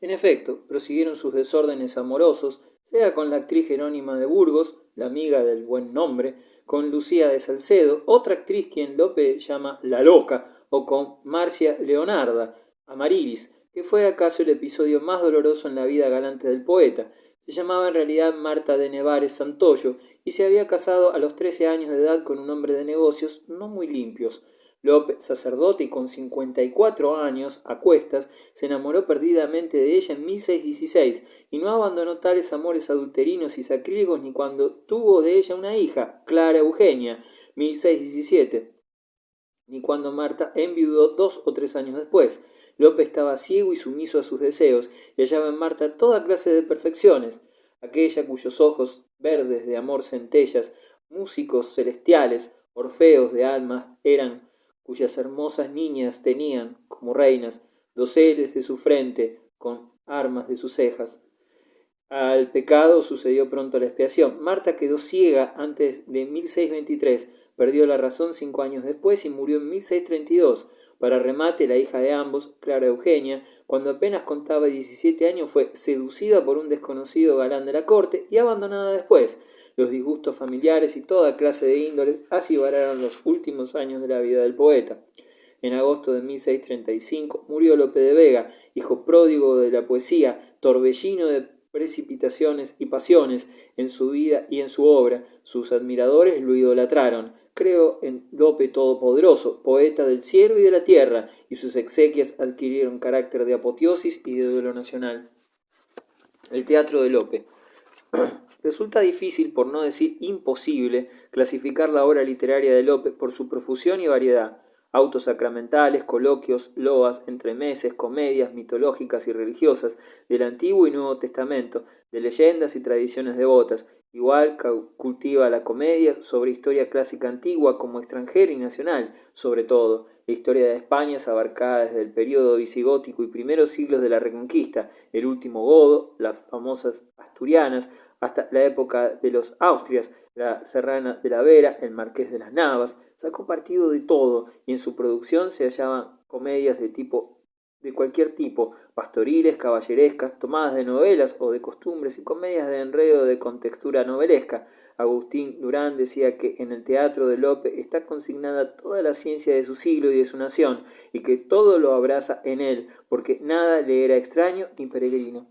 En efecto, prosiguieron sus desórdenes amorosos, sea con la actriz Jerónima de Burgos, la amiga del buen nombre, con Lucía de Salcedo, otra actriz quien Lope llama la loca, o con Marcia Leonarda, Amarilis, que fue acaso el episodio más doloroso en la vida galante del poeta. Se llamaba en realidad Marta de Nevares Santoyo y se había casado a los 13 años de edad con un hombre de negocios no muy limpios. Lope, sacerdote y con 54 años, a cuestas, se enamoró perdidamente de ella en 1616 y no abandonó tales amores adulterinos y sacrílegos ni cuando tuvo de ella una hija, Clara Eugenia, 1617, ni cuando Marta enviudó 2 o 3 años después. Lope estaba ciego y sumiso a sus deseos y hallaba en Marta toda clase de perfecciones. Aquella cuyos ojos, verdes de amor centellas, músicos celestiales, orfeos de almas eran, cuyas hermosas niñas tenían, como reinas, doseles de su frente, con armas de sus cejas. Al pecado sucedió pronto la expiación. Marta quedó ciega antes de 1623, perdió la razón 5 años después y murió en 1632. Para remate, la hija de ambos, Clara Eugenia, cuando apenas contaba 17 años, fue seducida por un desconocido galán de la corte y abandonada después. Los disgustos familiares y toda clase de índoles así vararon los últimos años de la vida del poeta. En agosto de 1635 murió Lope de Vega, hijo pródigo de la poesía, torbellino de precipitaciones y pasiones en su vida y en su obra. Sus admiradores lo idolatraron. Creo en Lope Todopoderoso, poeta del cielo y de la tierra, y sus exequias adquirieron carácter de apoteosis y de duelo nacional. El teatro de Lope. Resulta difícil, por no decir imposible, clasificar la obra literaria de Lope por su profusión y variedad. Autos sacramentales, coloquios, loas, entremeses, comedias mitológicas y religiosas del Antiguo y Nuevo Testamento, de leyendas y tradiciones devotas. Igual cultiva la comedia sobre historia clásica antigua como extranjera y nacional, sobre todo. La historia de España es abarcada desde el período visigótico y primeros siglos de la Reconquista, el último godo, las famosas asturianas, hasta la época de los Austrias, la Serrana de la Vera, el Marqués de las Navas. Sacó partido de todo y en su producción se hallaban comedias de cualquier tipo, pastoriles, caballerescas, tomadas de novelas o de costumbres y comedias de enredo de contextura novelesca. Agustín Durán decía que en el teatro de Lope está consignada toda la ciencia de su siglo y de su nación, y que todo lo abraza en él, porque nada le era extraño ni peregrino.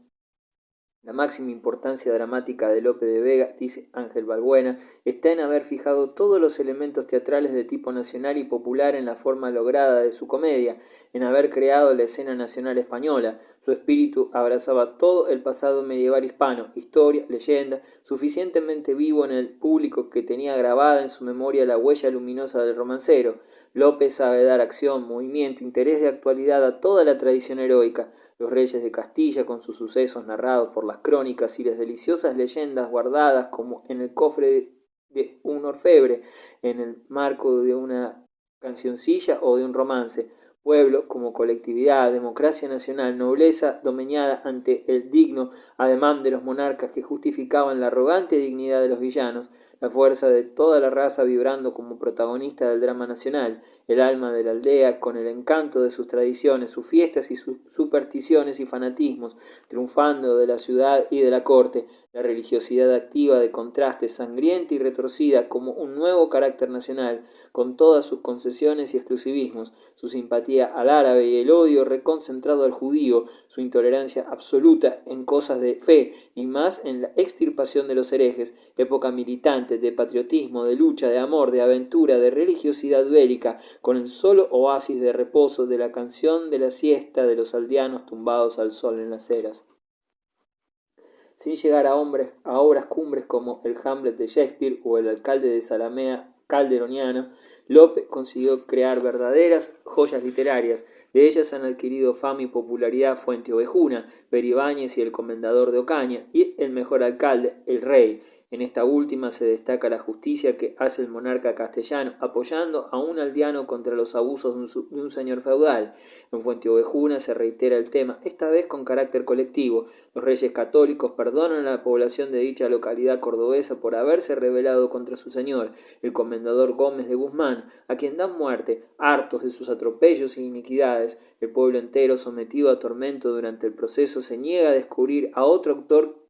La máxima importancia dramática de Lope de Vega, dice Ángel Balbuena, está en haber fijado todos los elementos teatrales de tipo nacional y popular en la forma lograda de su comedia, en haber creado la escena nacional española. Su espíritu abrazaba todo el pasado medieval hispano, historia, leyenda, suficientemente vivo en el público que tenía grabada en su memoria la huella luminosa del romancero. Lope sabe dar acción, movimiento, interés de actualidad a toda la tradición heroica. Los reyes de Castilla, con sus sucesos narrados por las crónicas y las deliciosas leyendas guardadas como en el cofre de un orfebre, en el marco de una cancioncilla o de un romance. Pueblo como colectividad, democracia nacional, nobleza domeñada ante el digno ademán de los monarcas que justificaban la arrogante dignidad de los villanos, la fuerza de toda la raza vibrando como protagonista del drama nacional, el alma de la aldea con el encanto de sus tradiciones, sus fiestas y sus supersticiones y fanatismos, triunfando de la ciudad y de la corte, la religiosidad activa de contraste, sangrienta y retorcida como un nuevo carácter nacional, con todas sus concesiones y exclusivismos, su simpatía al árabe y el odio reconcentrado al judío, su intolerancia absoluta en cosas de fe y más en la extirpación de los herejes, época militante, de patriotismo, de lucha, de amor, de aventura, de religiosidad bélica, con el solo oasis de reposo de la canción de la siesta de los aldeanos tumbados al sol en las eras. Sin llegar a obras cumbres como el Hamlet de Shakespeare o el alcalde de Zalamea calderoniano, Lope consiguió crear verdaderas joyas literarias. De ellas han adquirido fama y popularidad Fuente Ovejuna, Peribáñez y el Comendador de Ocaña, y el mejor alcalde, el Rey. En esta última se destaca la justicia que hace el monarca castellano, apoyando a un aldeano contra los abusos de un señor feudal. En Fuenteovejuna se reitera el tema, esta vez con carácter colectivo. Los reyes católicos perdonan a la población de dicha localidad cordobesa por haberse rebelado contra su señor, el comendador Gómez de Guzmán, a quien dan muerte, hartos de sus atropellos e iniquidades. El pueblo entero, sometido a tormento durante el proceso, se niega a descubrir a otro autor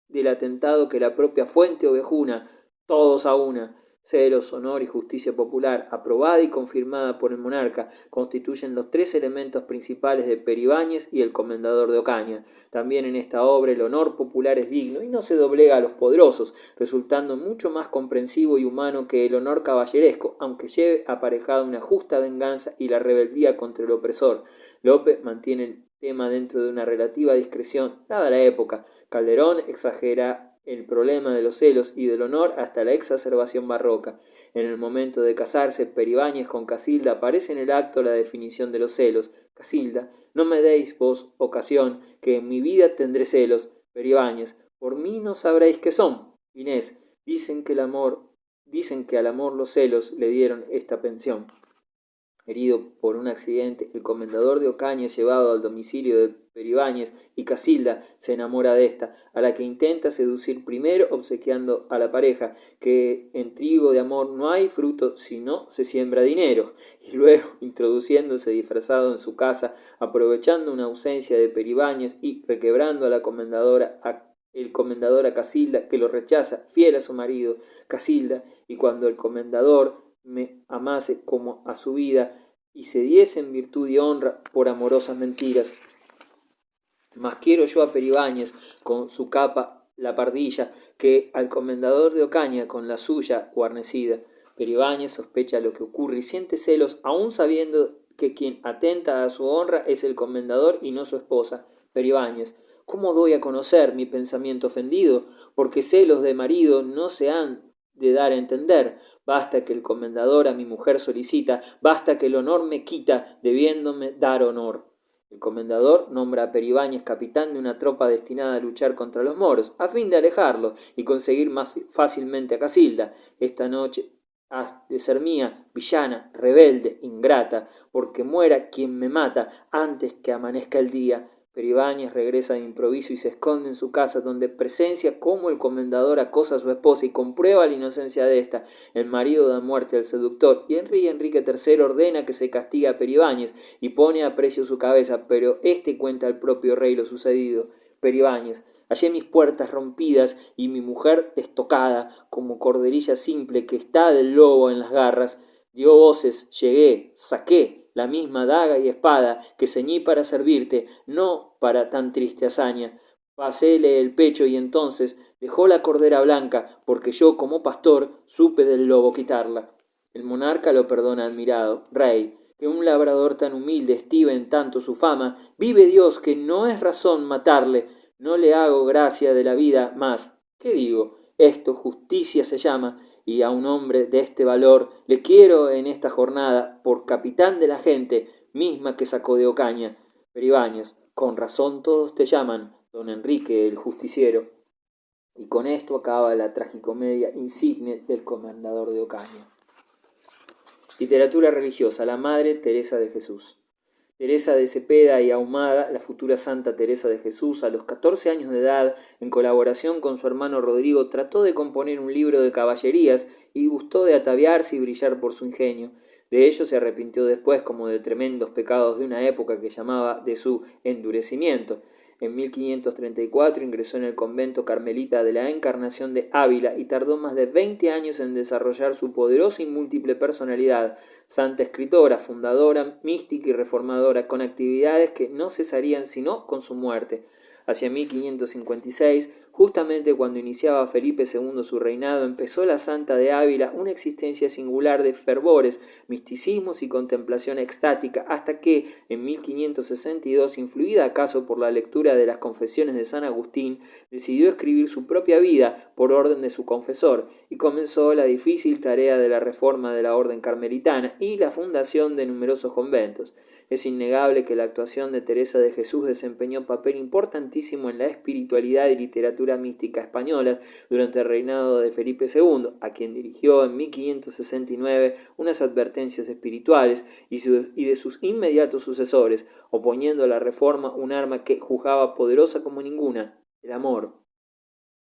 del atentado que la propia Fuenteovejuna, todos a una. Celos, honor y justicia popular, aprobada y confirmada por el monarca, constituyen los tres elementos principales de Peribáñez y el comendador de Ocaña. También en esta obra el honor popular es digno y no se doblega a los poderosos, resultando mucho más comprensivo y humano que el honor caballeresco, aunque lleve aparejada una justa venganza y la rebeldía contra el opresor. Lope mantiene el tema dentro de una relativa discreción, dada la época. Calderón exagera el problema de los celos y del honor hasta la exacerbación barroca. En el momento de casarse, Peribáñez con Casilda aparece en el acto la definición de los celos. Casilda, no me deis vos ocasión, que en mi vida tendré celos. Peribáñez, por mí no sabréis qué son. Inés, dicen que al amor los celos le dieron esta pensión. Herido por un accidente, el comendador de Ocaña es llevado al domicilio de Peribáñez y Casilda se enamora de esta, a la que intenta seducir primero obsequiando a la pareja, que en trigo de amor no hay fruto si no se siembra dinero, y luego introduciéndose disfrazado en su casa, aprovechando una ausencia de Peribáñez y requebrando a la el comendador a Casilda, que lo rechaza, fiel a su marido, Casilda, y cuando el comendador me amase como a su vida y se diese en virtud y honra por amorosas mentiras. Mas quiero yo a Peribáñez con su capa la pardilla que al comendador de Ocaña con la suya guarnecida. Peribáñez sospecha lo que ocurre y siente celos aun sabiendo que quien atenta a su honra es el comendador y no su esposa. Peribáñez, ¿cómo doy a conocer mi pensamiento ofendido? Porque celos de marido no se han de dar a entender. Basta que el comendador a mi mujer solicita, basta que el honor me quita, debiéndome dar honor. El comendador nombra a Peribáñez capitán de una tropa destinada a luchar contra los moros, a fin de alejarlo y conseguir más fácilmente a Casilda. Esta noche has de ser mía, villana, rebelde, ingrata, porque muera quien me mata antes que amanezca el día. Peribáñez regresa de improviso y se esconde en su casa, donde presencia cómo el comendador acosa a su esposa y comprueba la inocencia de ésta. El marido da muerte al seductor y Enrique III ordena que se castigue a Peribáñez y pone a precio su cabeza, pero éste cuenta al propio rey lo sucedido. Peribáñez, hallé mis puertas rompidas y mi mujer estocada, como corderilla simple que está del lobo en las garras. Dio voces, llegué, saqué la misma daga y espada que ceñí para servirte, no para tan triste hazaña. Paséle el pecho y entonces dejó la cordera blanca, porque yo como pastor supe del lobo quitarla. El monarca lo perdona admirado. Rey, que un labrador tan humilde estive en tanto su fama, vive Dios que no es razón matarle, no le hago gracia de la vida más. ¿Qué digo? Esto justicia se llama, y a un hombre de este valor le quiero en esta jornada por capitán de la gente misma que sacó de Ocaña. Peribáñez, con razón todos te llaman don Enrique el justiciero. Y con esto acaba la tragicomedia insigne del comendador de Ocaña. Literatura religiosa, la Madre Teresa de Jesús. Teresa de Cepeda y Ahumada, la futura Santa Teresa de Jesús, a los 14 años de edad, en colaboración con su hermano Rodrigo, trató de componer un libro de caballerías y gustó de ataviarse y brillar por su ingenio. De ello se arrepintió después como de tremendos pecados de una época que llamaba de su endurecimiento. En 1534 ingresó en el convento carmelita de la Encarnación de Ávila y tardó más de 20 años en desarrollar su poderosa y múltiple personalidad. Santa escritora, fundadora, mística y reformadora, con actividades que no cesarían sino con su muerte. Hacia 1556, justamente cuando iniciaba Felipe II su reinado, empezó la Santa de Ávila una existencia singular de fervores, misticismos y contemplación extática, hasta que, en 1562, influida acaso por la lectura de las Confesiones de San Agustín, decidió escribir su propia vida por orden de su confesor, y comenzó la difícil tarea de la reforma de la orden carmelitana y la fundación de numerosos conventos. Es innegable que la actuación de Teresa de Jesús desempeñó un papel importantísimo en la espiritualidad y literatura mística española durante el reinado de Felipe II, a quien dirigió en 1569 unas advertencias espirituales y de sus inmediatos sucesores, oponiendo a la reforma un arma que juzgaba poderosa como ninguna, el amor.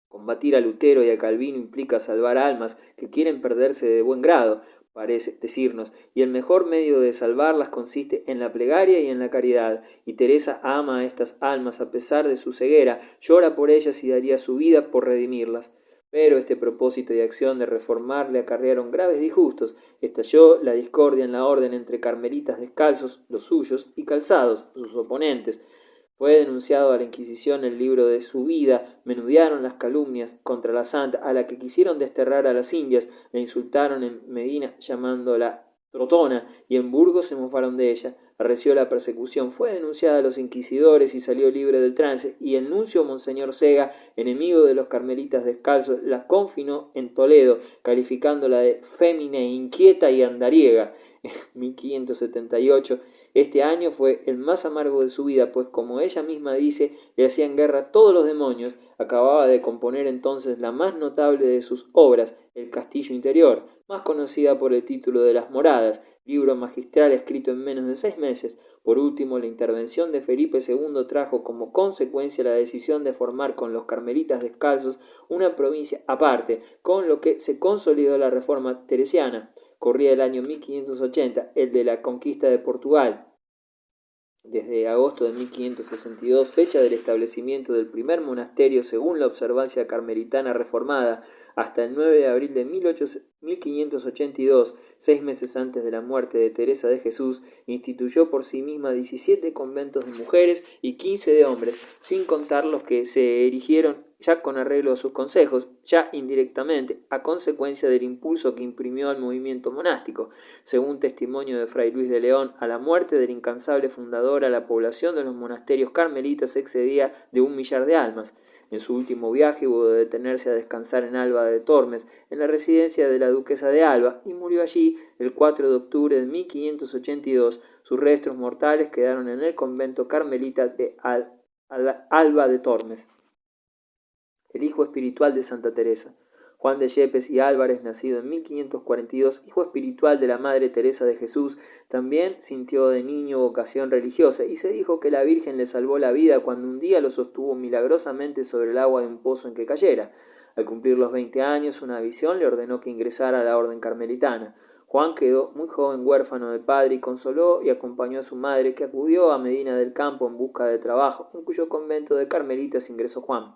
Combatir a Lutero y a Calvino implica salvar almas que quieren perderse de buen grado, parece decirnos, y el mejor medio de salvarlas consiste en la plegaria y en la caridad, y Teresa ama a estas almas a pesar de su ceguera, llora por ellas y daría su vida por redimirlas. Pero este propósito y acción de reformar le acarrearon graves disgustos. Estalló la discordia en la orden entre carmelitas descalzos, los suyos, y calzados, sus oponentes. Fue denunciado a la Inquisición el libro de su vida, menudearon las calumnias contra la santa, a la que quisieron desterrar a las indias, la insultaron en Medina llamándola trotona, y en Burgos se mofaron de ella. Arreció la persecución, fue denunciada a los inquisidores y salió libre del trance, y el nuncio Monseñor Sega, enemigo de los carmelitas descalzos, la confinó en Toledo, calificándola de fémine inquieta y andariega. En 1578 este año fue el más amargo de su vida, pues como ella misma dice, le hacían guerra todos los demonios. Acababa de componer entonces la más notable de sus obras, El Castillo Interior, más conocida por el título de Las Moradas, libro magistral escrito en menos de 6 meses. Por último, la intervención de Felipe II trajo como consecuencia la decisión de formar con los carmelitas descalzos una provincia aparte, con lo que se consolidó la reforma teresiana. Corría el año 1580, el de la conquista de Portugal. Desde agosto de 1562, fecha del establecimiento del primer monasterio según la observancia carmelitana reformada, hasta el 9 de abril de 1582, 6 meses antes de la muerte de Teresa de Jesús, instituyó por sí misma 17 conventos de mujeres y 15 de hombres, sin contar los que se erigieron ya con arreglo a sus consejos, ya indirectamente, a consecuencia del impulso que imprimió al movimiento monástico. Según testimonio de Fray Luis de León, a la muerte del incansable fundador, la población de los monasterios carmelitas excedía de 1 millar de almas. En su último viaje hubo de detenerse a descansar en Alba de Tormes, en la residencia de la duquesa de Alba, y murió allí el 4 de octubre de 1582. Sus restos mortales quedaron en el convento carmelita de Alba de Tormes. El hijo espiritual de Santa Teresa. Juan de Yepes y Álvarez, nacido en 1542, hijo espiritual de la Madre Teresa de Jesús, también sintió de niño vocación religiosa y se dijo que la Virgen le salvó la vida cuando un día lo sostuvo milagrosamente sobre el agua de un pozo en que cayera. Al cumplir los 20 años, una visión le ordenó que ingresara a la orden carmelitana. Juan quedó muy joven huérfano de padre y consoló y acompañó a su madre, que acudió a Medina del Campo en busca de trabajo, en cuyo convento de carmelitas ingresó Juan.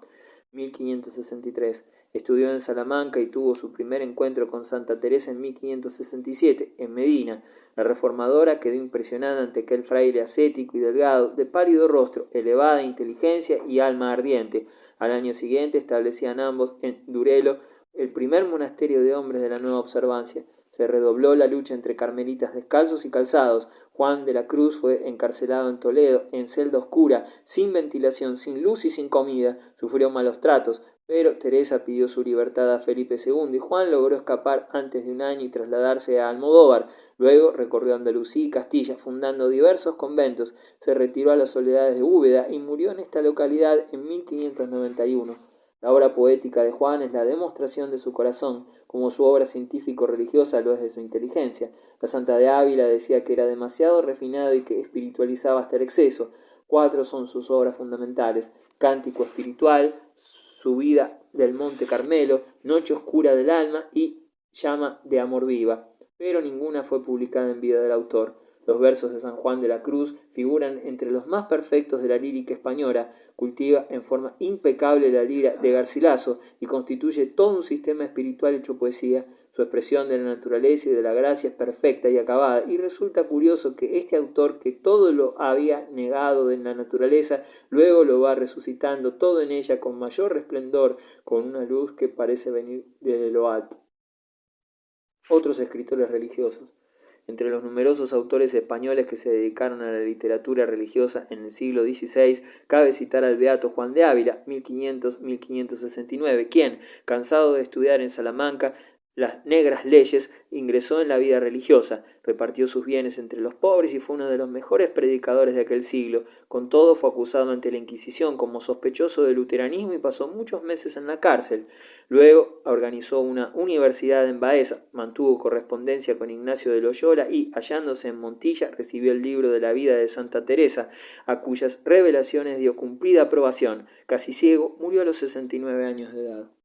1563. Estudió en Salamanca y tuvo su primer encuentro con Santa Teresa en 1567, en Medina. La reformadora quedó impresionada ante aquel fraile ascético y delgado, de pálido rostro, elevada inteligencia y alma ardiente. Al año siguiente establecían ambos en Durelo el primer monasterio de hombres de la nueva observancia. Se redobló la lucha entre carmelitas descalzos y calzados. Juan de la Cruz fue encarcelado en Toledo, en celda oscura, sin ventilación, sin luz y sin comida. Sufrió malos tratos, pero Teresa pidió su libertad a Felipe II y Juan logró escapar antes de un año y trasladarse a Almodóvar. Luego recorrió Andalucía y Castilla, fundando diversos conventos. Se retiró a las soledades de Úbeda y murió en esta localidad en 1591. La obra poética de Juan es la demostración de su corazón, como su obra científico-religiosa lo es de su inteligencia. La Santa de Ávila decía que era demasiado refinado y que espiritualizaba hasta el exceso. 4 son sus obras fundamentales: Cántico espiritual, Subida del Monte Carmelo, Noche oscura del alma y Llama de amor viva, pero ninguna fue publicada en vida del autor. Los versos de San Juan de la Cruz figuran entre los más perfectos de la lírica española. Cultiva en forma impecable la lira de Garcilaso y constituye todo un sistema espiritual hecho poesía. Su expresión de la naturaleza y de la gracia es perfecta y acabada, y resulta curioso que este autor, que todo lo había negado en la naturaleza, luego lo va resucitando todo en ella con mayor resplendor, con una luz que parece venir desde lo alto. Otros escritores religiosos. Entre los numerosos autores españoles que se dedicaron a la literatura religiosa en el siglo XVI, cabe citar al beato Juan de Ávila, 1500-1569, quien, cansado de estudiar en Salamanca, las negras leyes, ingresó en la vida religiosa, repartió sus bienes entre los pobres y fue uno de los mejores predicadores de aquel siglo. Con todo fue acusado ante la Inquisición como sospechoso de luteranismo y pasó muchos meses en la cárcel. Luego organizó una universidad en Baeza, mantuvo correspondencia con Ignacio de Loyola y, hallándose en Montilla, recibió el libro de la vida de Santa Teresa, a cuyas revelaciones dio cumplida aprobación. Casi ciego, murió a los 69 años de edad.